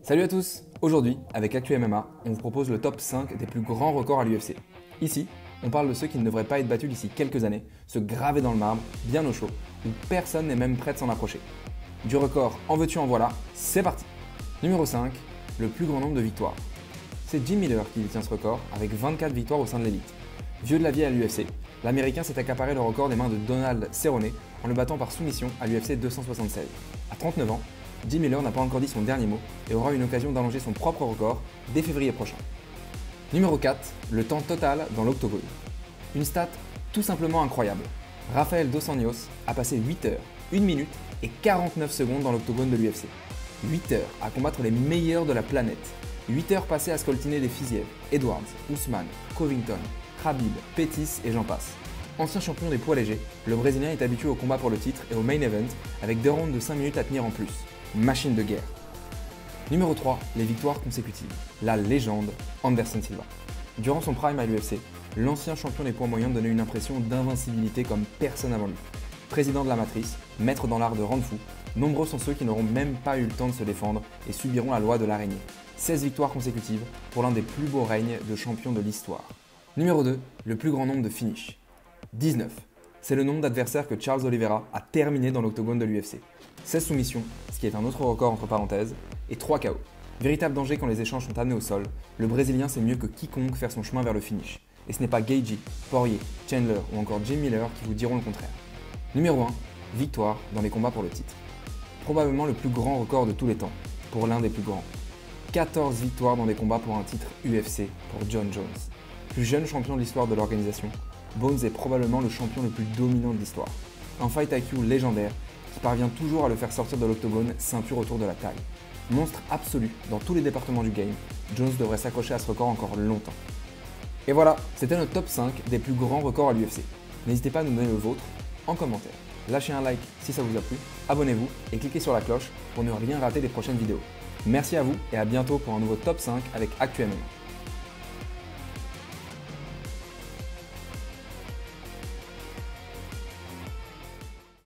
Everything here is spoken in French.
Salut à tous! Aujourd'hui, avec Actu MMA, on vous propose le top 5 des plus grands records à l'UFC. Ici, on parle de ceux qui ne devraient pas être battus d'ici quelques années, se graver dans le marbre, bien au chaud, où personne n'est même prêt de s'en approcher. Du record en veux-tu en voilà, c'est parti! Numéro 5, le plus grand nombre de victoires. C'est Jim Miller qui détient ce record, avec 24 victoires au sein de l'élite. Vieux de la vie à l'UFC, l'Américain s'est accaparé le record des mains de Donald Cerrone en le battant par soumission à l'UFC 276. À 39 ans, Jim Miller n'a pas encore dit son dernier mot et aura une occasion d'allonger son propre record dès février prochain. Numéro 4, le temps total dans l'octogone. Une stat tout simplement incroyable. Rafael Dos Anjos a passé 8 heures, 1 minute et 49 secondes dans l'octogone de l'UFC. 8 heures à combattre les meilleurs de la planète. 8 heures passées à scoltiner des Fiziev, Edwards, Usman, Covington, Khabib, Pettis et j'en passe. Ancien champion des poids légers, le Brésilien est habitué au combat pour le titre et au main event avec 2 rounds de 5 minutes à tenir en plus. Machine de guerre. Numéro 3, les victoires consécutives. La légende Anderson Silva. Durant son prime à l'UFC, l'ancien champion des poids moyens donnait une impression d'invincibilité comme personne avant lui. Président de la matrice, maître dans l'art de rendre fou, nombreux sont ceux qui n'auront même pas eu le temps de se défendre et subiront la loi de l'araignée. 16 victoires consécutives pour l'un des plus beaux règnes de champion de l'histoire. Numéro 2, le plus grand nombre de finishes. 19. C'est le nombre d'adversaires que Charles Oliveira a terminé dans l'octogone de l'UFC. 16 soumissions, ce qui est un autre record entre parenthèses, et 3 KO. Véritable danger quand les échanges sont amenés au sol, le Brésilien sait mieux que quiconque faire son chemin vers le finish. Et ce n'est pas Gaethje, Poirier, Chandler ou encore Jim Miller qui vous diront le contraire. Numéro 1, victoire dans les combats pour le titre. Probablement le plus grand record de tous les temps, pour l'un des plus grands. 14 victoires dans des combats pour un titre UFC pour Jon Jones. Plus jeune champion de l'histoire de l'organisation, Bones est probablement le champion le plus dominant de l'histoire. Un fight IQ légendaire qui parvient toujours à le faire sortir de l'octogone, ceinture autour de la taille. Monstre absolu dans tous les départements du game, Jones devrait s'accrocher à ce record encore longtemps. Et voilà, c'était notre top 5 des plus grands records à l'UFC. N'hésitez pas à nous donner le vôtre en commentaire. Lâchez un like si ça vous a plu, abonnez-vous et cliquez sur la cloche pour ne rien rater des prochaines vidéos. Merci à vous et à bientôt pour un nouveau top 5 avec Actu MMA.